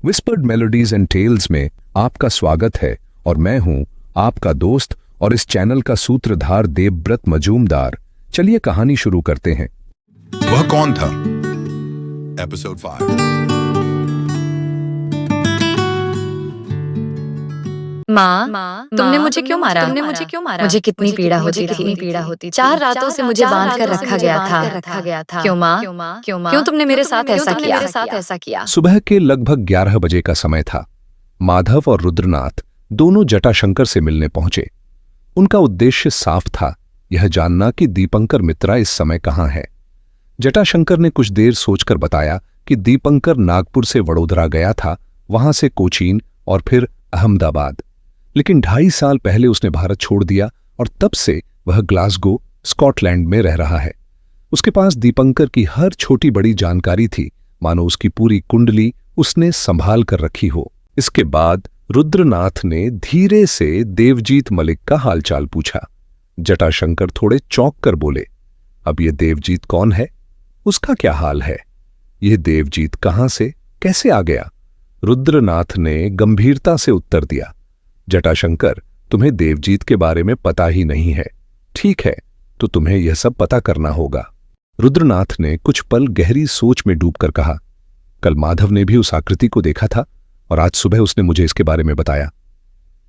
Whispered melodies and tales में आपका स्वागत है और मैं हूं आपका दोस्त और इस चैनल का सूत्रधार देवव्रत मजूमदार। चलिए कहानी शुरू करते हैं। वह कौन था? एपिसोड 5। माँ, तुमने मुझे क्यों मारा? मुझे कितनी पीड़ा होती थी। 4 रातों से मुझे बांध कर रखा गया था। क्यों माँ? क्यों तुमने मेरे साथ ऐसा किया? सुबह के लगभग 11 बजे का समय था। माधव और रुद्रनाथ दोनों जटाशंकर से मिलने पहुंचे। उनका उद्देश्य साफ था, यह जानना कि दीपंकर मित्रा इस समय कहाँ है। जटाशंकर ने कुछ देर सोचकर बताया कि दीपंकर नागपुर से वडोदरा गया था, वहां से कोचीन और फिर अहमदाबाद। लेकिन 2.5 साल पहले उसने भारत छोड़ दिया और तब से वह ग्लासगो, स्कॉटलैंड में रह रहा है। उसके पास दीपंकर की हर छोटी बड़ी जानकारी थी, मानो उसकी पूरी कुंडली उसने संभाल कर रखी हो। इसके बाद रुद्रनाथ ने धीरे से देवजीत मलिक का हालचाल पूछा। जटाशंकर थोड़े चौंक कर बोले, अब ये देवजीत कौन है? उसका क्या हाल है? यह देवजीत कहां से कैसे आ गया? रुद्रनाथ ने गंभीरता से उत्तर दिया, जटाशंकर, तुम्हें देवजीत के बारे में पता ही नहीं है। ठीक है, तो तुम्हें यह सब पता करना होगा। रुद्रनाथ ने कुछ पल गहरी सोच में डूबकर कहा, कल माधव ने भी उस आकृति को देखा था और आज सुबह उसने मुझे इसके बारे में बताया।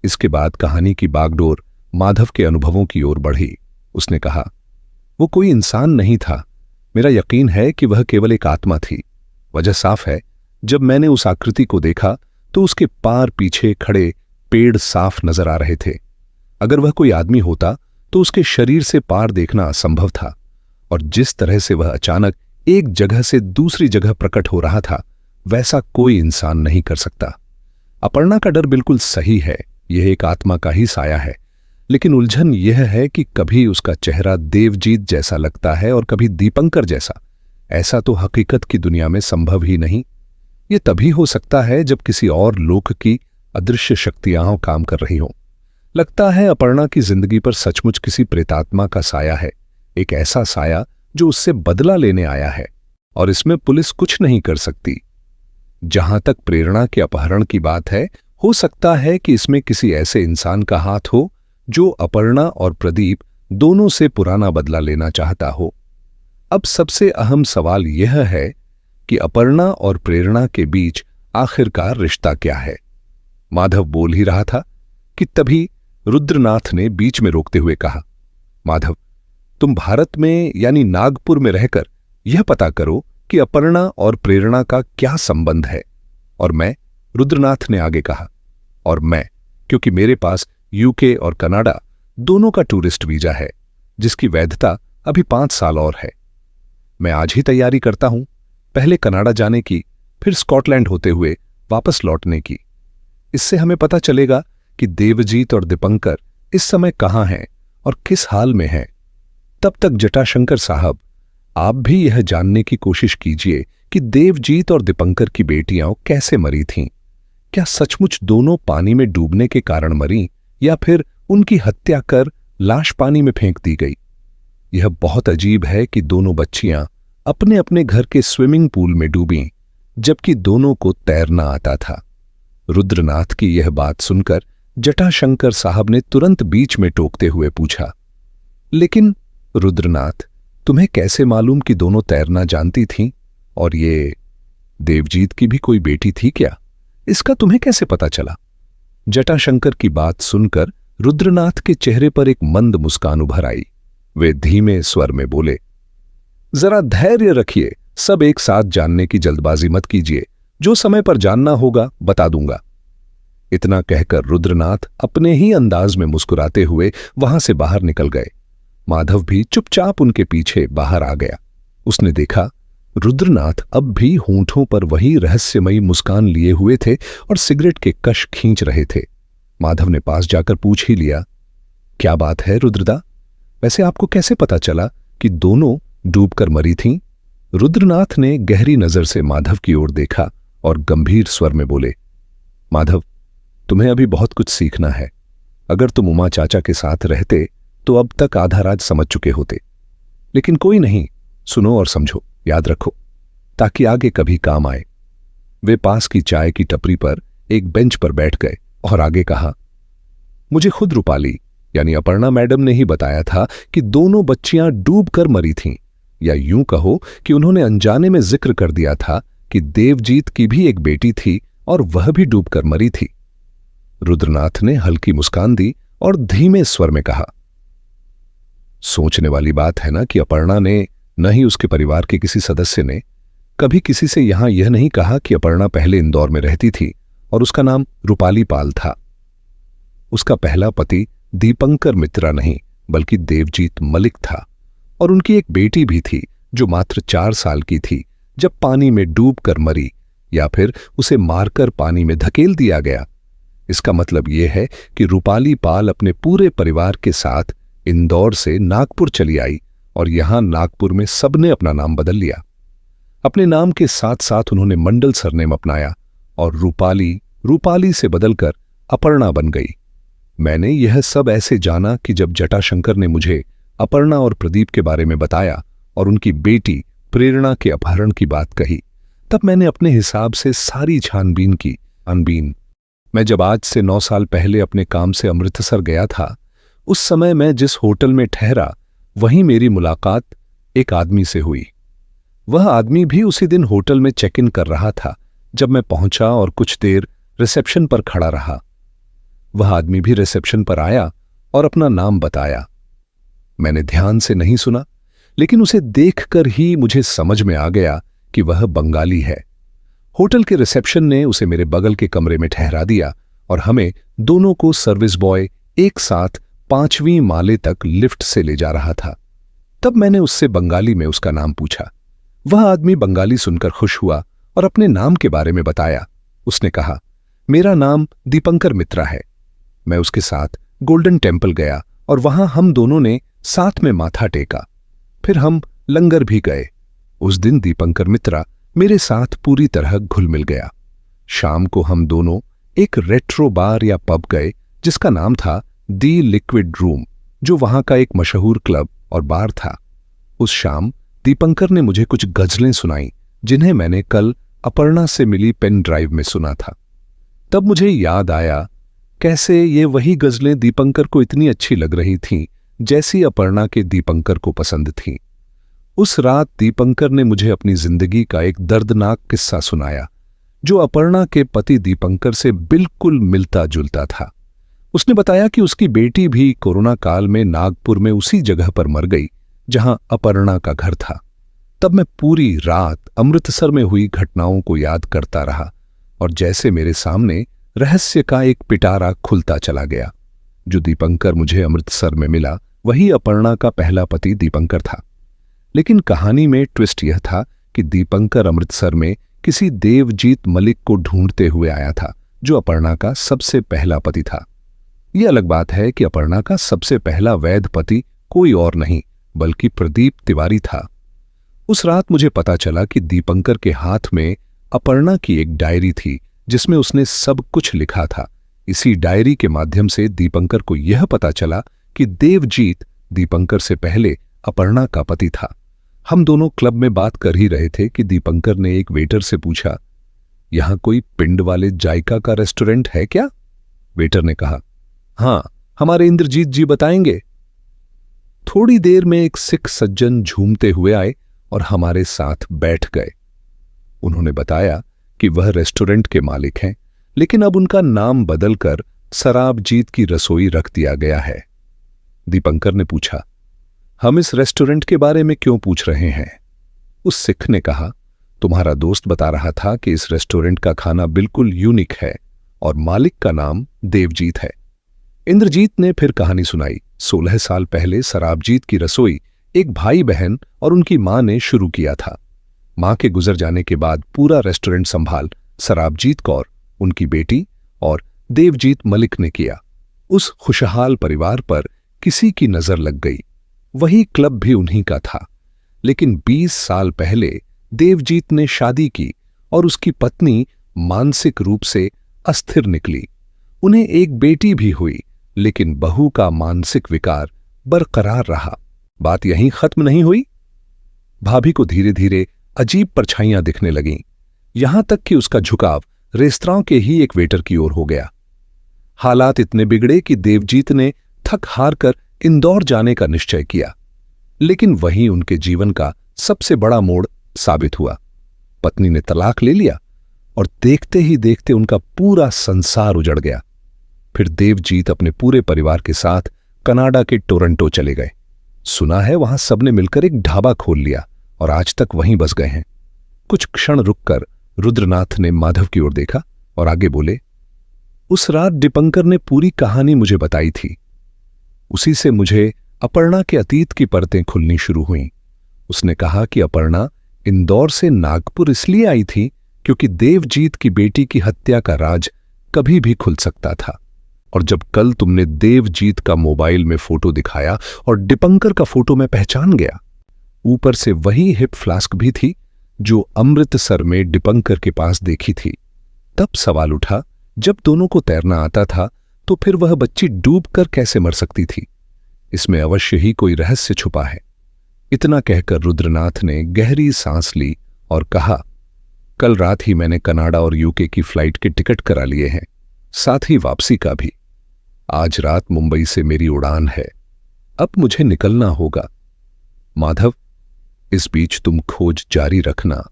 इसके बाद कहानी की बागडोर माधव के अनुभवों की ओर बढ़ी। उसने कहा, वो कोई इंसान नहीं था। मेरा यकीन है कि वह केवल एक आत्मा थी। वजह साफ है, जब मैंने उस आकृति को देखा तो उसके पार पीछे खड़े पेड़ साफ नजर आ रहे थे। अगर वह कोई आदमी होता तो उसके शरीर से पार देखना असंभव था, और जिस तरह से वह अचानक एक जगह से दूसरी जगह प्रकट हो रहा था, वैसा कोई इंसान नहीं कर सकता। अपर्णा का डर बिल्कुल सही है, यह एक आत्मा का ही साया है। लेकिन उलझन यह है कि कभी उसका चेहरा देवजीत जैसा लगता है और कभी दीपंकर जैसा। ऐसा तो हकीकत की दुनिया में संभव ही नहीं। यह तभी हो सकता है जब किसी और लोक की अदृश्य शक्तियां काम कर रही हों। लगता है अपर्णा की जिंदगी पर सचमुच किसी प्रेतात्मा का साया है, एक ऐसा साया जो उससे बदला लेने आया है, और इसमें पुलिस कुछ नहीं कर सकती। जहां तक प्रेरणा के अपहरण की बात है, हो सकता है कि इसमें किसी ऐसे इंसान का हाथ हो जो अपर्णा और प्रदीप दोनों से पुराना बदला लेना चाहता हो। अब सबसे अहम सवाल यह है कि अपर्णा और प्रेरणा के बीच आखिरकार रिश्ता क्या है। माधव बोल ही रहा था कि तभी रुद्रनाथ ने बीच में रोकते हुए कहा, माधव, तुम भारत में यानी नागपुर में रहकर यह पता करो कि अपर्णा और प्रेरणा का क्या संबंध है। और मैं, रुद्रनाथ ने आगे कहा, और मैं, क्योंकि मेरे पास यूके और कनाडा दोनों का टूरिस्ट वीजा है, जिसकी वैधता अभी 5 साल और है। मैं आज ही तैयारी करता हूं, पहले कनाडा जाने की, फिर स्कॉटलैंड होते हुए वापस लौटने की। इससे हमें पता चलेगा कि देवजीत और दीपंकर इस समय कहां हैं और किस हाल में हैं। तब तक जटाशंकर साहब, आप भी यह जानने की कोशिश कीजिए कि देवजीत और दीपंकर की बेटियां कैसे मरी थीं। क्या सचमुच दोनों पानी में डूबने के कारण मरी, या फिर उनकी हत्या कर लाश पानी में फेंक दी गई? यह बहुत अजीब है कि दोनों बच्चियां अपने अपने घर के स्विमिंग पूल में डूबीं, जबकि दोनों को तैरना आता था। रुद्रनाथ की यह बात सुनकर जटाशंकर साहब ने तुरंत बीच में टोकते हुए पूछा, लेकिन रुद्रनाथ, तुम्हें कैसे मालूम कि दोनों तैरना जानती थीं? और ये देवजीत की भी कोई बेटी थी क्या? इसका तुम्हें कैसे पता चला? जटाशंकर की बात सुनकर रुद्रनाथ के चेहरे पर एक मंद मुस्कान उभर आई। वे धीमे स्वर में बोले, जरा धैर्य रखिए, सब एक साथ जानने की जल्दबाजी मत कीजिए। जो समय पर जानना होगा बता दूंगा। इतना कहकर रुद्रनाथ अपने ही अंदाज में मुस्कुराते हुए वहां से बाहर निकल गए। माधव भी चुपचाप उनके पीछे बाहर आ गया। उसने देखा, रुद्रनाथ अब भी होंठों पर वही रहस्यमयी मुस्कान लिए हुए थे और सिगरेट के कश खींच रहे थे। माधव ने पास जाकर पूछ ही लिया, क्या बात है रुद्रदा? वैसे आपको कैसे पता चला कि दोनों डूबकर मरी थीं? रुद्रनाथ ने गहरी नजर से माधव की ओर देखा और गंभीर स्वर में बोले, माधव, तुम्हें अभी बहुत कुछ सीखना है। अगर तुम उमा चाचा के साथ रहते तो अब तक आधा राज समझ चुके होते। लेकिन कोई नहीं, सुनो और समझो, याद रखो, ताकि आगे कभी काम आए। वे पास की चाय की टपरी पर एक बेंच पर बैठ गए और आगे कहा, मुझे खुद रूपाली यानी अपर्णा मैडम ने ही बताया था कि दोनों बच्चियां डूबकर मरी थीं, या यूं कहो कि उन्होंने अनजाने में जिक्र कर दिया था कि देवजीत की भी एक बेटी थी और वह भी डूबकर मरी थी। रुद्रनाथ ने हल्की मुस्कान दी और धीमे स्वर में कहा, सोचने वाली बात है ना कि अपर्णा ने न ही उसके परिवार के किसी सदस्य ने कभी किसी से यहां यह नहीं कहा कि अपर्णा पहले इंदौर में रहती थी और उसका नाम रूपाली पाल था। उसका पहला पति दीपंकर मित्रा नहीं बल्कि देवजीत मलिक था और उनकी एक बेटी भी थी जो मात्र 4 साल की थी जब पानी में डूबकर मरी या फिर उसे मारकर पानी में धकेल दिया गया। इसका मतलब यह है कि रूपाली पाल अपने पूरे परिवार के साथ इंदौर से नागपुर चली आई और यहां नागपुर में सबने अपना नाम बदल लिया। अपने नाम के साथ साथ उन्होंने मंडल सरनेम अपनाया और रूपाली से बदलकर अपर्णा बन गई। मैंने यह सब ऐसे जाना कि जब जटाशंकर ने मुझे अपर्णा और प्रदीप के बारे में बताया और उनकी बेटी प्रेरणा के अपहरण की बात कही, तब मैंने अपने हिसाब से सारी छानबीन की। मैं जब आज से 9 साल पहले अपने काम से अमृतसर गया था, उस समय मैं जिस होटल में ठहरा वहीं मेरी मुलाकात एक आदमी से हुई। वह आदमी भी उसी दिन होटल में चेक इन कर रहा था जब मैं पहुंचा और कुछ देर रिसेप्शन पर खड़ा रहा। वह आदमी भी रिसेप्शन पर आया और अपना नाम बताया। मैंने ध्यान से नहीं सुना, लेकिन उसे देखकर ही मुझे समझ में आ गया कि वह बंगाली है। होटल के रिसेप्शन ने उसे मेरे बगल के कमरे में ठहरा दिया और हमें दोनों को सर्विस बॉय एक साथ 5वीं माले तक लिफ्ट से ले जा रहा था। तब मैंने उससे बंगाली में उसका नाम पूछा। वह आदमी बंगाली सुनकर खुश हुआ और अपने नाम के बारे में बताया। उसने कहा, मेरा नाम दीपंकर मित्रा है। मैं उसके साथ गोल्डन टेम्पल गया और वहां हम दोनों ने साथ में माथा टेका। फिर हम लंगर भी गए। उस दिन दीपंकर मित्रा मेरे साथ पूरी तरह घुल मिल गया। शाम को हम दोनों एक रेट्रो बार या पब गए जिसका नाम था दी लिक्विड रूम, जो वहां का एक मशहूर क्लब और बार था। उस शाम दीपंकर ने मुझे कुछ गजलें सुनाई जिन्हें मैंने कल अपर्णा से मिली पेन ड्राइव में सुना था। तब मुझे याद आया कैसे ये वही गजलें दीपंकर को इतनी अच्छी लग रही थीं जैसी अपर्णा के दीपंकर को पसंद थीं। उस रात दीपंकर ने मुझे अपनी जिंदगी का एक दर्दनाक किस्सा सुनाया जो अपर्णा के पति दीपंकर से बिल्कुल मिलता जुलता था। उसने बताया कि उसकी बेटी भी कोरोना काल में नागपुर में उसी जगह पर मर गई जहां अपर्णा का घर था। तब मैं पूरी रात अमृतसर में हुई घटनाओं को याद करता रहा और जैसे मेरे सामने रहस्य का एक पिटारा खुलता चला गया। जो दीपंकर मुझे अमृतसर में मिला वही अपर्णा का पहला पति दीपंकर था। लेकिन कहानी में ट्विस्ट यह था कि दीपंकर अमृतसर में किसी देवजीत मलिक को ढूंढते हुए आया था जो अपर्णा का सबसे पहला पति था। यह अलग बात है कि अपर्णा का सबसे पहला वैध पति कोई और नहीं बल्कि प्रदीप तिवारी था। उस रात मुझे पता चला कि दीपंकर के हाथ में अपर्णा की एक डायरी थी जिसमें उसने सब कुछ लिखा था। इसी डायरी के माध्यम से दीपंकर को यह पता चला कि देवजीत दीपंकर से पहले अपर्णा का पति था। हम दोनों क्लब में बात कर ही रहे थे कि दीपंकर ने एक वेटर से पूछा, यहां कोई पिंड वाले जायका का रेस्टोरेंट है क्या? वेटर ने कहा, हां, हमारे इंद्रजीत जी बताएंगे। थोड़ी देर में एक सिख सज्जन झूमते हुए आए और हमारे साथ बैठ गए। उन्होंने बताया कि वह रेस्टोरेंट के मालिक हैं, लेकिन अब उनका नाम बदलकर सराबजीत की रसोई रख दिया गया है। दीपंकर ने पूछा, हम इस रेस्टोरेंट के बारे में क्यों पूछ रहे हैं? उस सिख ने कहा, तुम्हारा दोस्त बता रहा था कि इस रेस्टोरेंट का खाना बिल्कुल यूनिक है और मालिक का नाम देवजीत है। इंद्रजीत ने फिर कहानी सुनाई। 16 साल पहले सराबजीत की रसोई एक भाई बहन और उनकी मां ने शुरू किया था। मां के गुजर जाने के बाद पूरा रेस्टोरेंट संभाल सराबजीत कौर, उनकी बेटी और देवजीत मलिक ने किया। उस खुशहाल परिवार पर किसी की नजर लग गई। वही क्लब भी उन्हीं का था। लेकिन 20 साल पहले देवजीत ने शादी की और उसकी पत्नी मानसिक रूप से अस्थिर निकली। उन्हें एक बेटी भी हुई, लेकिन बहू का मानसिक विकार बरकरार रहा। बात यहीं खत्म नहीं हुई। भाभी को धीरे धीरे अजीब परछाइयां दिखने लगीं। यहां तक कि उसका झुकाव रेस्तरां के ही एक वेटर की ओर हो गया। हालात इतने बिगड़े कि देवजीत ने थक हार कर इंदौर जाने का निश्चय किया, लेकिन वही उनके जीवन का सबसे बड़ा मोड़ साबित हुआ। पत्नी ने तलाक ले लिया और देखते ही देखते उनका पूरा संसार उजड़ गया। फिर देवजीत अपने पूरे परिवार के साथ कनाडा के टोरंटो चले गए। सुना है वहां सबने मिलकर एक ढाबा खोल लिया और आज तक वहीं बस गए हैं। कुछ क्षण रुककर रुद्रनाथ ने माधव की ओर देखा और आगे बोले, उस रात दीपंकर ने पूरी कहानी मुझे बताई थी। उसी से मुझे अपर्णा के अतीत की परतें खुलनी शुरू हुईं। उसने कहा कि अपर्णा इंदौर से नागपुर इसलिए आई थी क्योंकि देवजीत की बेटी की हत्या का राज कभी भी खुल सकता था। और जब कल तुमने देवजीत का मोबाइल में फोटो दिखाया और दीपंकर का फोटो मैं पहचान गया, ऊपर से वही हिप फ्लास्क भी थी जो अमृतसर में दीपंकर के पास देखी थी। तब सवाल उठा, जब दोनों को तैरना आता था तो फिर वह बच्ची डूबकर कैसे मर सकती थी? इसमें अवश्य ही कोई रहस्य छुपा है। इतना कहकर रुद्रनाथ ने गहरी सांस ली और कहा, कल रात ही मैंने कनाडा और यूके की फ्लाइट के टिकट करा लिए हैं, साथ ही वापसी का भी। आज रात मुंबई से मेरी उड़ान है। अब मुझे निकलना होगा। माधव, इस बीच तुम खोज जारी रखना।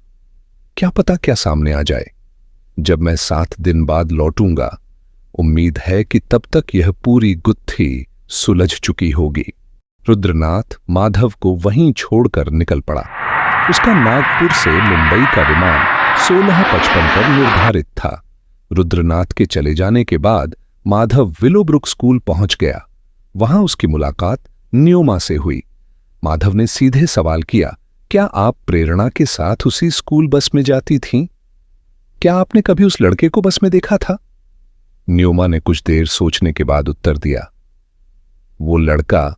क्या पता क्या सामने आ जाए। जब मैं 7 दिन बाद लौटूंगा, उम्मीद है कि तब तक यह पूरी गुत्थी सुलझ चुकी होगी। रुद्रनाथ माधव को वहीं छोड़कर निकल पड़ा। उसका नागपुर से मुंबई का विमान 16:55 पर निर्धारित था। रुद्रनाथ के चले जाने के बाद माधव विलोब्रुक स्कूल पहुंच गया। वहां उसकी मुलाकात न्योमा से हुई। माधव ने सीधे सवाल किया, क्या आप प्रेरणा के साथ उसी स्कूल बस में जाती थीं? क्या आपने कभी उस लड़के को बस में देखा था? न्योमा ने कुछ देर सोचने के बाद उत्तर दिया, वो लड़का,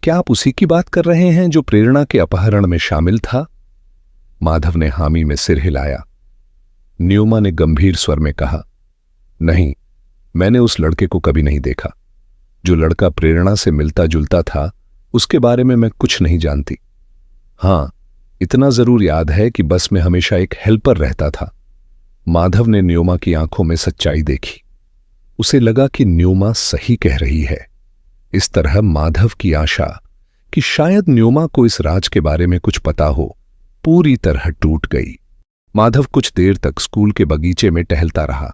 क्या आप उसी की बात कर रहे हैं जो प्रेरणा के अपहरण में शामिल था? माधव ने हामी में सिर हिलाया। न्योमा ने गंभीर स्वर में कहा, नहीं, मैंने उस लड़के को कभी नहीं देखा। जो लड़का प्रेरणा से मिलता जुलता था उसके बारे में मैं कुछ नहीं जानती। हां, इतना जरूर याद है कि बस में हमेशा एक हेल्पर रहता था। माधव ने न्योमा की आंखों में सच्चाई देखी। उसे लगा कि न्योमा सही कह रही है। इस तरह माधव की आशा कि शायद न्योमा को इस राज के बारे में कुछ पता हो पूरी तरह टूट गई। माधव कुछ देर तक स्कूल के बगीचे में टहलता रहा।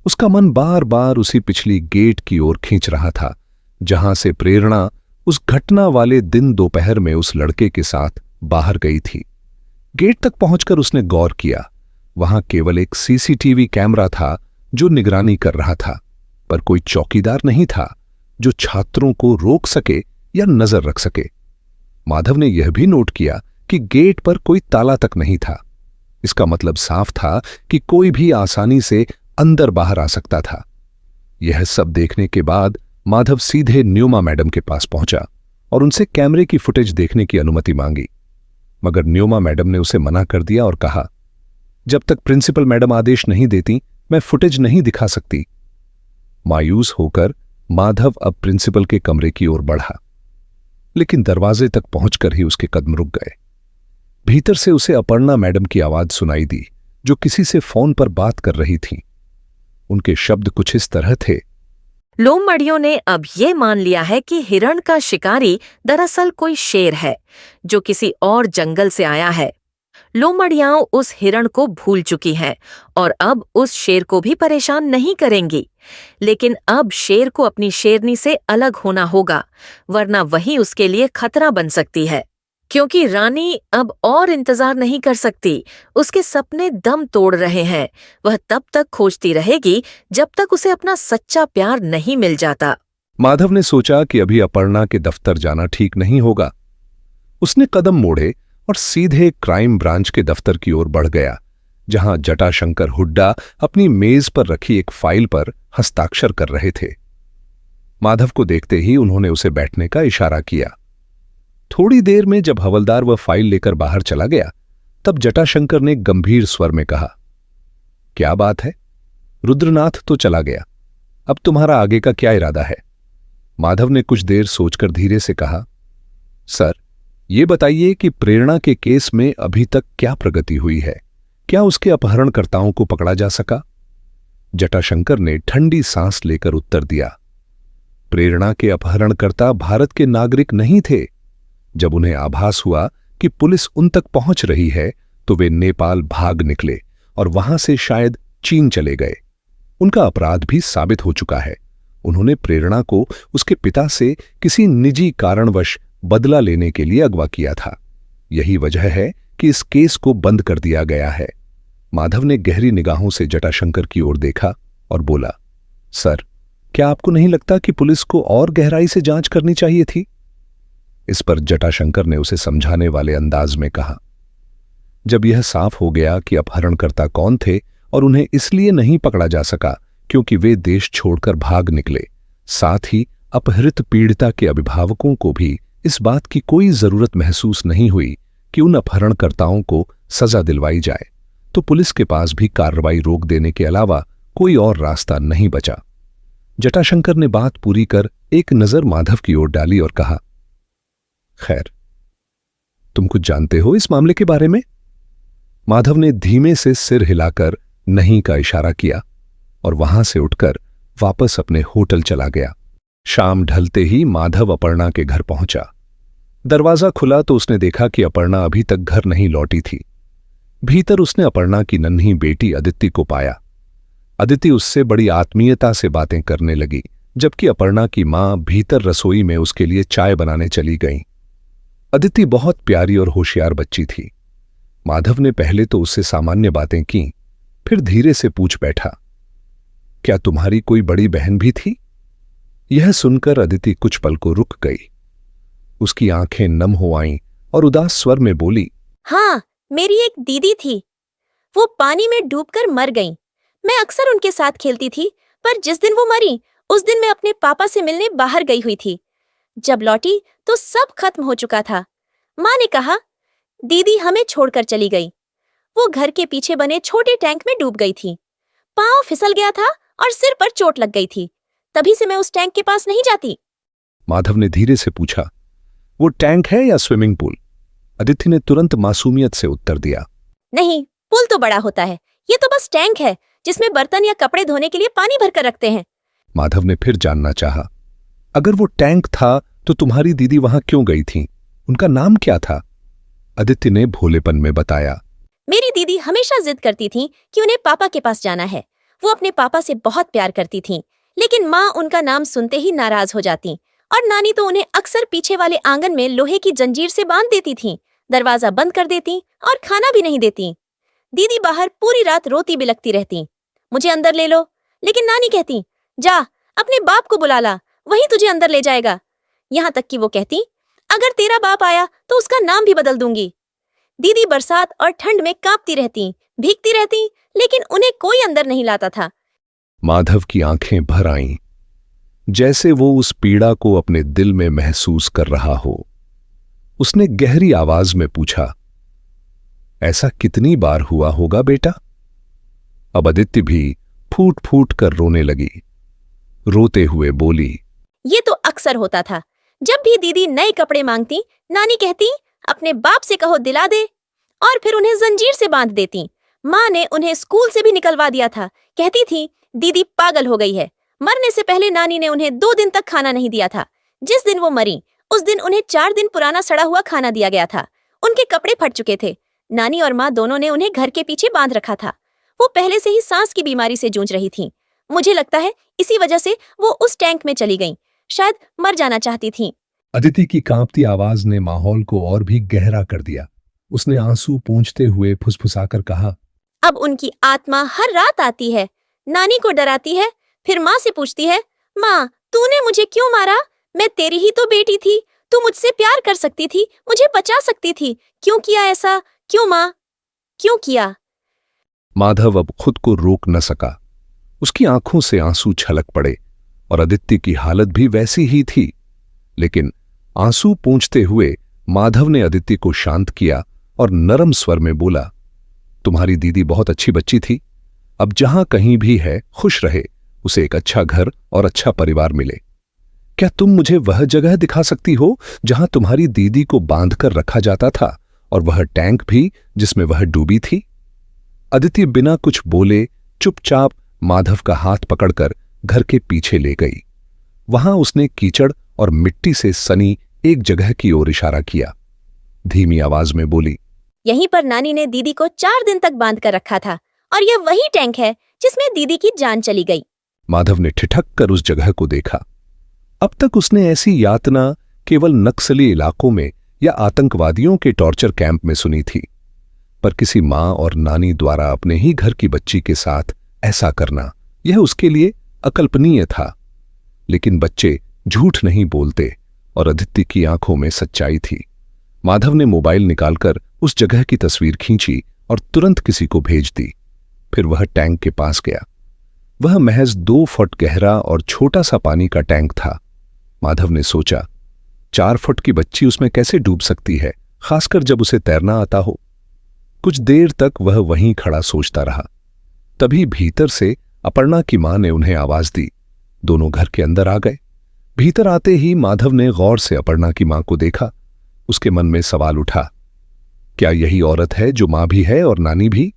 उसका मन बार बार उसी पिछली गेट की ओर खींच रहा था जहां से प्रेरणा उस घटना वाले दिन दोपहर में उस लड़के के साथ बाहर गई थी। गेट तक पहुंचकर उसने गौर किया, वहां केवल एक सीसीटीवी कैमरा था जो निगरानी कर रहा था, पर कोई चौकीदार नहीं था जो छात्रों को रोक सके या नजर रख सके। माधव ने यह भी नोट किया कि गेट पर कोई ताला तक नहीं था। इसका मतलब साफ था कि कोई भी आसानी से अंदर बाहर आ सकता था। यह सब देखने के बाद माधव सीधे न्योमा मैडम के पास पहुंचा और उनसे कैमरे की फुटेज देखने की अनुमति मांगी, मगर न्योमा मैडम ने उसे मना कर दिया और कहा, जब तक प्रिंसिपल मैडम आदेश नहीं देती मैं फुटेज नहीं दिखा सकती। मायूस होकर माधव अब प्रिंसिपल के कमरे की ओर बढ़ा, लेकिन दरवाजे तक पहुंचकर ही उसके कदम रुक गए। भीतर से उसे अपर्णा मैडम की आवाज सुनाई दी, जो किसी से फोन पर बात कर रही थीं। उनके शब्द कुछ इस तरह थे, लोमड़ियों ने अब ये मान लिया है कि हिरण का शिकारी दरअसल कोई शेर है जो किसी और जंगल से आया है। लोमड़ियां उस हिरण को भूल चुकी हैं और अब उस शेर को भी परेशान नहीं करेंगी। लेकिन अब शेर को अपनी शेरनी से अलग होना होगा, वरना वही उसके लिए खतरा बन सकती है। क्योंकि रानी अब और इंतजार नहीं कर सकती, उसके सपने दम तोड़ रहे हैं। वह तब तक खोजती रहेगी जब तक उसे अपना सच्चा प्यार नहीं मिल जाता। माधव ने सोचा कि अभी अपर्णा के दफ्तर जाना ठीक नहीं होगा। उसने कदम मोड़े और सीधे क्राइम ब्रांच के दफ्तर की ओर बढ़ गया, जहां जटाशंकर हुड्डा अपनी मेज पर रखी एक फाइल पर हस्ताक्षर कर रहे थे। माधव को देखते ही उन्होंने उसे बैठने का इशारा किया। थोड़ी देर में जब हवलदार वह फाइल लेकर बाहर चला गया, तब जटाशंकर ने गंभीर स्वर में कहा, क्या बात है? रुद्रनाथ तो चला गया, अब तुम्हारा आगे का क्या इरादा है? माधव ने कुछ देर सोचकर धीरे से कहा, सर, ये बताइए कि प्रेरणा के केस में अभी तक क्या प्रगति हुई है? क्या उसके अपहरणकर्ताओं को पकड़ा जा सका? जटाशंकर ने ठंडी सांस लेकर उत्तर दिया, प्रेरणा के अपहरणकर्ता भारत के नागरिक नहीं थे। जब उन्हें आभास हुआ कि पुलिस उन तक पहुंच रही है तो वे नेपाल भाग निकले और वहां से शायद चीन चले गए। उनका अपराध भी साबित हो चुका है। उन्होंने प्रेरणा को उसके पिता से किसी निजी कारणवश बदला लेने के लिए अगवा किया था। यही वजह है कि इस केस को बंद कर दिया गया है। माधव ने गहरी निगाहों से जटाशंकर की ओर देखा और बोला, सर, क्या आपको नहीं लगता कि पुलिस को और गहराई से जांच करनी चाहिए थी? इस पर जटाशंकर ने उसे समझाने वाले अंदाज में कहा, जब यह साफ हो गया कि अपहरणकर्ता कौन थे और उन्हें इसलिए नहीं पकड़ा जा सका क्योंकि वे देश छोड़कर भाग निकले, साथ ही अपहृत पीड़िता के अभिभावकों को भी इस बात की कोई जरूरत महसूस नहीं हुई कि उन अपहरणकर्ताओं को सजा दिलवाई जाए, तो पुलिस के पास भी कार्रवाई रोक देने के अलावा कोई और रास्ता नहीं बचा। जटाशंकर ने बात पूरी कर एक नजर माधव की ओर डाली और कहा, खैर, तुम कुछ जानते हो इस मामले के बारे में? माधव ने धीमे से सिर हिलाकर नहीं का इशारा किया और वहां से उठकर वापस अपने होटल चला गया। शाम ढलते ही माधव अपर्णा के घर पहुंचा। दरवाजा खुला तो उसने देखा कि अपर्णा अभी तक घर नहीं लौटी थी। भीतर उसने अपर्णा की नन्ही बेटी अदिति को पाया। अदिति उससे बड़ी आत्मीयता से बातें करने लगी, जबकि अपर्णा की मां भीतर रसोई में उसके लिए चाय बनाने चली गईं। अदिति बहुत प्यारी और होशियार बच्ची थी। माधव ने पहले तो उससे सामान्य बातें की, फिर धीरे से पूछ बैठा, क्या तुम्हारी कोई बड़ी बहन भी थी? यह सुनकर अदिति कुछ पल को रुक गई। उसकी आंखें नम हो आईं और उदास स्वर में बोली, हाँ, मेरी एक दीदी थी। वो पानी में डूबकर मर गई। मैं अक्सर उनके साथ खेलती थी, पर जिस दिन वो मरी उस दिन मैं अपने पापा से मिलने बाहर गई हुई थी। जब लौटी तो सब खत्म हो चुका था। माँ ने कहा, दीदी हमें छोड़कर चली गई। वो घर के पीछे बने छोटे टैंक में डूब गई थी। पाँव फिसल गया था और सिर पर चोट लग गई थी। तभी से मैं उस टैंक के पास नहीं जाती। माधव ने धीरे से पूछा, वो टैंक है या स्विमिंग पूल? अदिति ने तुरंत मासूमियत से उत्तर दिया, नहीं, पुल तो बड़ा होता है, ये तो बस टैंक है जिसमें बर्तन या कपड़े धोने के लिए पानी भरकर रखते हैं। माधव ने फिर जानना चाहा, अगर वो टैंक था तो तुम्हारी दीदी वहां क्यों गई थी? उनका नाम क्या था? अदिति ने भोलेपन में बताया, मेरी दीदी हमेशा जिद करती थी कि उन्हें पापा के पास जाना है। वो अपने पापा से बहुत प्यार करती थीं, लेकिन माँ उनका नाम सुनते ही नाराज हो जाती और नानी तो उन्हें अक्सर पीछे वाले आंगन में लोहे की जंजीर से बांध देती थीं, दरवाजा बंद कर देती और खाना भी नहीं देती। दीदी बाहर पूरी रात रोती बिलखती रहती, मुझे अंदर ले लो, लेकिन नानी कहती, जा अपने बाप को बुला ला, वही तुझे अंदर ले जाएगा। यहाँ तक कि वो कहती, अगर तेरा बाप आया तो उसका नाम भी बदल दूंगी। दीदी बरसात और ठंड में कांपती रहती, भीगती रहती, लेकिन उन्हें कोई अंदर नहीं लाता था। माधव की आंखें भर आईं, जैसे वो उस पीड़ा को अपने दिल में महसूस कर रहा हो। उसने गहरी आवाज में पूछा, ऐसा कितनी बार हुआ होगा बेटा? अब अदिति भी फूट फूट कर रोने लगी। रोते हुए बोली, ये तो अक्सर होता था। जब भी दीदी नए कपड़े मांगती, नानी कहती, अपने बाप से कहो दिला दे, और फिर उन्हें जंजीर से बांध देती। माँ ने उन्हें स्कूल से भी निकलवा दिया था। कहती थी, दीदी पागल हो गई है। मरने से पहले नानी ने उन्हें 2 दिन तक खाना नहीं दिया था। जिस दिन वो मरी उस दिन उन्हें 4 दिन पुराना सड़ा हुआ खाना दिया गया था। उनके कपड़े फट चुके थे। नानी और माँ दोनों ने उन्हें घर के पीछे बांध रखा था। वो पहले से ही सांस की बीमारी से जूझ रही थीं। मुझे लगता है इसी वजह से वो उस टैंक में चली गईं। शायद मर जाना चाहती थीं। अदिति की कांपती आवाज ने माहौल को और भी गहरा कर दिया। उसने आंसू पोंछते हुए फुसफुसाकर कहा, अब उनकी आत्मा हर रात आती है, नानी को डराती है, फिर माँ से पूछती है, माँ तूने मुझे क्यों मारा? मैं तेरी ही तो बेटी थी, तू मुझसे प्यार कर सकती थी, मुझे बचा सकती थी, क्यों किया ऐसा? क्यों माँ, क्यों किया? माधव अब खुद को रोक न सका। उसकी आंखों से आंसू छलक पड़े और अदिति की हालत भी वैसी ही थी। लेकिन आंसू पोंछते हुए माधव ने अदिति को शांत किया और नरम स्वर में बोला, तुम्हारी दीदी बहुत अच्छी बच्ची थी। अब जहां कहीं भी है खुश रहे, उसे एक अच्छा घर और अच्छा परिवार मिले। क्या तुम मुझे वह जगह दिखा सकती हो जहां तुम्हारी दीदी को बांधकर रखा जाता था, और वह टैंक भी जिसमें वह डूबी थी? अदिति बिना कुछ बोले चुपचाप माधव का हाथ पकड़कर घर के पीछे ले गई। वहां उसने कीचड़ और मिट्टी से सनी एक जगह की ओर इशारा किया। धीमी आवाज में बोली, यहीं पर नानी ने दीदी को 4 दिन तक बांध कर रखा था और यह वही टैंक है जिसमें दीदी की जान चली गई। माधव ने ठिठक कर उस जगह को देखा। अब तक उसने ऐसी यातना केवल नक्सली इलाकों में या आतंकवादियों के टॉर्चर कैंप में सुनी थी, पर किसी मां और नानी द्वारा अपने ही घर की बच्ची के साथ ऐसा करना, यह उसके लिए अकल्पनीय था। लेकिन बच्चे झूठ नहीं बोलते और अदिति की आंखों में सच्चाई थी। माधव ने मोबाइल निकालकर उस जगह की तस्वीर खींची और तुरंत किसी को भेज दी। फिर वह टैंक के पास गया। वह महज 2 फुट गहरा और छोटा सा पानी का टैंक था। माधव ने सोचा, 4 फुट की बच्ची उसमें कैसे डूब सकती है, खासकर जब उसे तैरना आता हो। कुछ देर तक वह वहीं खड़ा सोचता रहा। तभी भीतर से अपर्णा की मां ने उन्हें आवाज दी। दोनों घर के अंदर आ गए। भीतर आते ही माधव ने गौर से अपर्णा की मां को देखा। उसके मन में सवाल उठा, क्या यही औरत है जो मां भी है और नानी भी?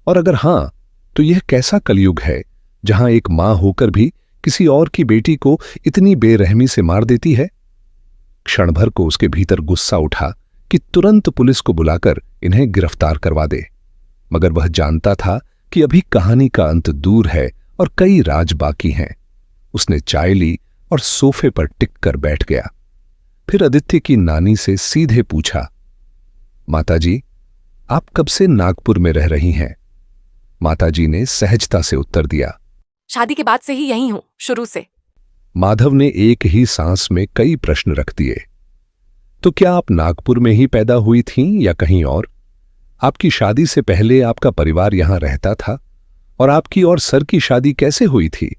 और अगर हां, तो यह कैसा कलयुग है जहां एक मां होकर भी किसी और की बेटी को इतनी बेरहमी से मार देती है? क्षण भर को उसके भीतर गुस्सा उठा कि तुरंत पुलिस को बुलाकर इन्हें गिरफ्तार करवा दे, मगर वह जानता था कि अभी कहानी का अंत दूर है और कई राज बाकी हैं। उसने चाय ली और सोफे पर टिक कर बैठ गया। फिर आदित्य की नानी से सीधे पूछा, माताजी, आप कब से नागपुर में रह रही हैं? माताजी ने सहजता से उत्तर दिया, शादी के बाद से ही यहीं हूं, शुरू से। माधव ने एक ही सांस में कई प्रश्न रख दिए। तो क्या आप नागपुर में ही पैदा हुई थीं या कहीं और? आपकी शादी से पहले आपका परिवार यहां रहता था? और आपकी और सर की शादी कैसे हुई थी?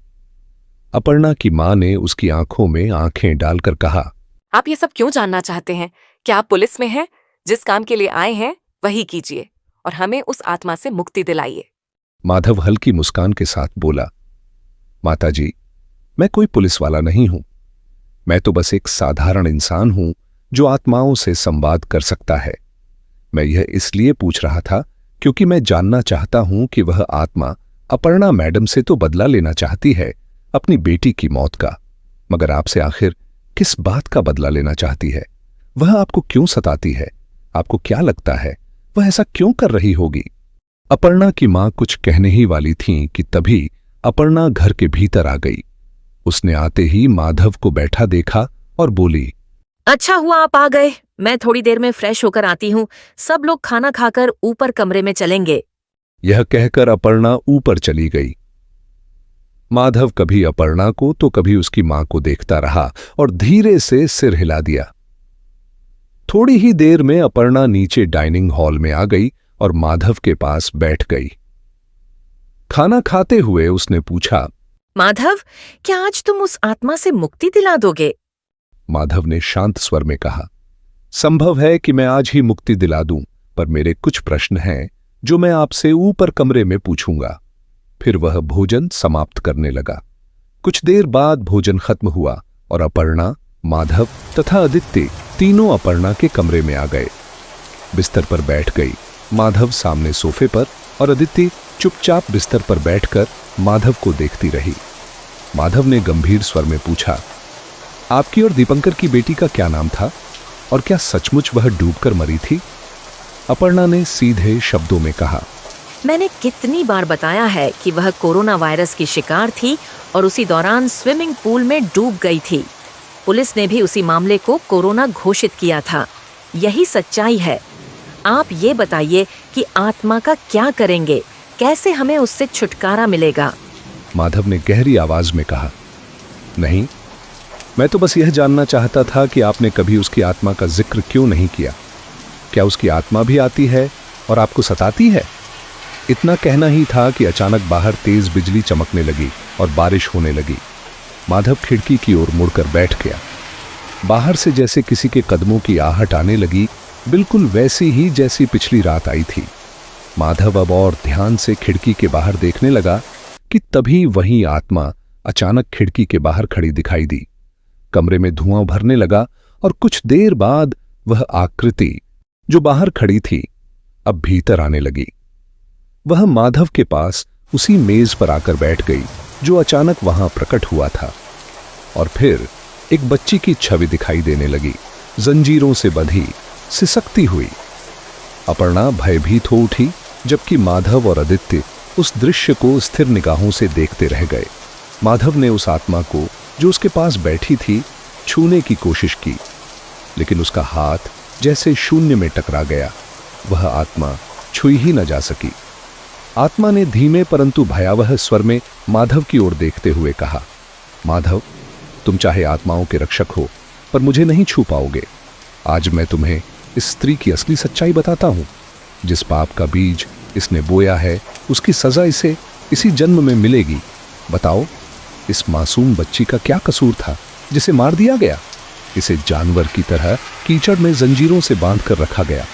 अपर्णा की मां ने उसकी आंखों में आंखें डालकर कहा, आप ये सब क्यों जानना चाहते हैं? क्या आप पुलिस में हैं? जिस काम के लिए आए हैं वही कीजिए और हमें उस आत्मा से मुक्ति दिलाइए। माधव हल्की मुस्कान के साथ बोला, माताजी, मैं कोई पुलिस वाला नहीं हूं। मैं तो बस एक साधारण इंसान हूं जो आत्माओं से संवाद कर सकता है। मैं यह इसलिए पूछ रहा था क्योंकि मैं जानना चाहता हूं कि वह आत्मा अपर्णा मैडम से तो बदला लेना चाहती है अपनी बेटी की मौत का, मगर आपसे आखिर किस बात का बदला लेना चाहती है? वह आपको क्यों सताती है? आपको क्या लगता है वह ऐसा क्यों कर रही होगी? अपर्णा की मां कुछ कहने ही वाली थीं कि तभी अपर्णा घर के भीतर आ गई। उसने आते ही माधव को बैठा देखा और बोली, अच्छा हुआ आप आ गए। मैं थोड़ी देर में फ्रेश होकर आती हूँ। सब लोग खाना खाकर ऊपर कमरे में चलेंगे। यह कहकर अपर्णा ऊपर चली गई। माधव कभी अपर्णा को तो कभी उसकी मां को देखता रहा और धीरे से सिर हिला दिया। थोड़ी ही देर में अपर्णा नीचे डाइनिंग हॉल में आ गई और माधव के पास बैठ गई। खाना खाते हुए उसने पूछा, माधव, क्या आज तुम उस आत्मा से मुक्ति दिला दोगे? माधव ने शांत स्वर में कहा, संभव है कि मैं आज ही मुक्ति दिला दूं, पर मेरे कुछ प्रश्न हैं जो मैं आपसे ऊपर कमरे में पूछूंगा। फिर वह भोजन समाप्त करने लगा। कुछ देर बाद भोजन खत्म हुआ और अपर्णा, माधव तथा आदित्य तीनों अपर्णा के कमरे में आ गए। बिस्तर पर बैठ गई। माधव सामने सोफे पर और आदित्य चुपचाप बिस्तर पर बैठकर माधव को देखती रही। माधव ने गंभीर स्वर में पूछा, आपकी और दीपंकर की बेटी का क्या नाम था और क्या सचमुच वह डूबकर मरी थी? अपर्णा ने सीधे शब्दों में कहा, मैंने कितनी बार बताया है कि वह कोरोना वायरस की शिकार थी और उसी दौरान स्विमिंग पूल में डूब गई थी। पुलिस ने भी उसी मामले को कोरोना घोषित किया था। यही सच्चाई है। आप ये बताइए कि आत्मा का क्या करेंगे? कैसे हमें उससे छुटकारा मिलेगा? माधव ने गहरी आवाज में कहा, नहीं, मैं तो बस यह जानना चाहता था कि आपने कभी उसकी आत्मा का जिक्र क्यों नहीं किया। क्या उसकी आत्मा भी आती है और आपको सताती है? इतना कहना ही था कि अचानक बाहर तेज बिजली चमकने लगी और बारिश होने लगी। माधव खिड़की की ओर मुड़कर बैठ गया। बाहर से जैसे किसी के कदमों की आहट आने लगी, बिल्कुल वैसी ही जैसी पिछली रात आई थी। माधव अब और ध्यान से खिड़की के बाहर देखने लगा कि तभी वही आत्मा अचानक खिड़की के बाहर खड़ी दिखाई दी। कमरे में धुआं भरने लगा और कुछ देर बाद वह आकृति जो बाहर खड़ी थी अब भीतर आने लगी। वह माधव के पास उसी मेज पर आकर बैठ गई जो अचानक वहां प्रकट हुआ था। और फिर एक बच्ची की छवि दिखाई देने लगी, जंजीरों से बंधी, सिसकती हुई। अपर्णा भयभीत हो उठी, जबकि माधव और आदित्य उस दृश्य को स्थिर निगाहों से देखते रह गए। माधव ने उस आत्मा को जो उसके पास बैठी थी छूने की कोशिश की, लेकिन उसका हाथ जैसे शून्य में टकरा गया। वह आत्मा छुई ही न जा सकी। आत्मा ने धीमे परंतु भयावह स्वर में माधव की ओर देखते हुए कहा, माधव, तुम चाहे आत्माओं के रक्षक हो, पर मुझे नहीं छू पाओगे। आज मैं तुम्हें इस स्त्री की असली सच्चाई बताता हूं। जिस पाप का बीज इसने बोया है, उसकी सजा इसे इसी जन्म में मिलेगी। बताओ, इस मासूम बच्ची का क्या कसूर था जिसे मार दिया गया? इसे जानवर की तरह कीचड़ में जंजीरों से बांधकर रखा गया,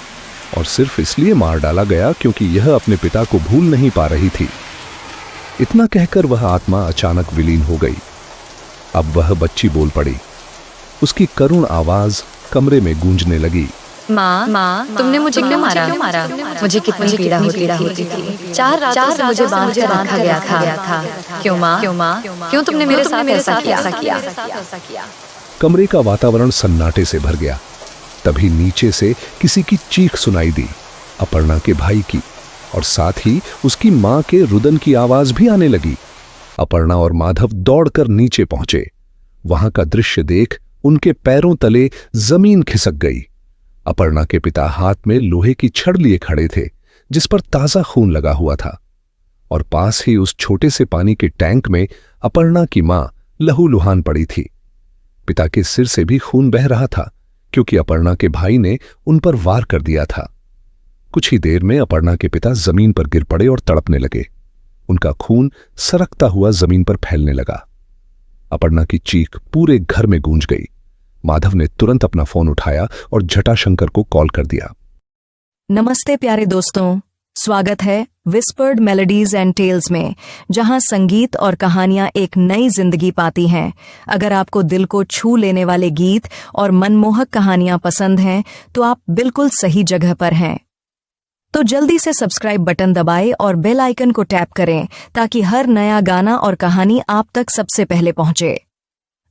और सिर्फ इसलिए मार डाला गया क्योंकि यह अपने पिता को भूल नहीं पा रही थी। इतना कहकर वह आत्मा अचानक विलीन हो गई। अब वह बच्ची बोल पड़ी। उसकी करुण आवाज कमरे में गूंजने लगी। माँ, तुमने मुझे क्यों मारा? मुझे कितनी पीड़ा होती थी। 4 रातों से मुझे बांध कर रखा गया था। क्यों माँ? क्यों तुमने मेरे साथ ऐसा किया? कमरे का वातावरण सन्नाटे से भर गया। तभी नीचे से किसी की चीख सुनाई दी, अपर्णा के भाई की, और साथ ही उसकी मां के रुदन की आवाज भी आने लगी। अपर्णा और माधव दौड़कर नीचे पहुंचे। वहां का दृश्य देख उनके पैरों तले जमीन खिसक गई। अपर्णा के पिता हाथ में लोहे की छड़ लिए खड़े थे, जिस पर ताजा खून लगा हुआ था, और पास ही उस छोटे से पानी के टैंक में अपर्णा की मां लहूलुहान पड़ी थी। पिता के सिर से भी खून बह रहा था, क्योंकि अपर्णा के भाई ने उन पर वार कर दिया था। कुछ ही देर में अपर्णा के पिता जमीन पर गिर पड़े और तड़पने लगे। उनका खून सरकता हुआ जमीन पर फैलने लगा। अपर्णा की चीख पूरे घर में गूंज गई। माधव ने तुरंत अपना फोन उठाया और जटाशंकर को कॉल कर दिया। नमस्ते प्यारे दोस्तों, स्वागत है विस्पर्ड मेलोडीज एंड टेल्स में, जहां संगीत और कहानियां एक नई जिंदगी पाती हैं। अगर आपको दिल को छू लेने वाले गीत और मनमोहक कहानियां पसंद हैं, तो आप बिल्कुल सही जगह पर हैं। तो जल्दी से सब्सक्राइब बटन दबाएं और बेल आइकन को टैप करें, ताकि हर नया गाना और कहानी आप तक सबसे पहले पहुंचे।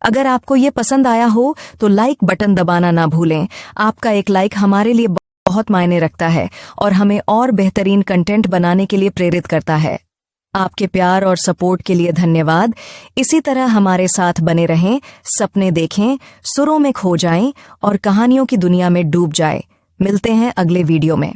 अगर आपको ये पसंद आया हो तो लाइक बटन दबाना ना भूलें। आपका एक लाइक हमारे लिए बहुत मायने रखता है और हमें और बेहतरीन कंटेंट बनाने के लिए प्रेरित करता है। आपके प्यार और सपोर्ट के लिए धन्यवाद। इसी तरह हमारे साथ बने रहें, सपने देखें, सुरों में खो जाएं और कहानियों की दुनिया में डूब जाएं। मिलते हैं अगले वीडियो में।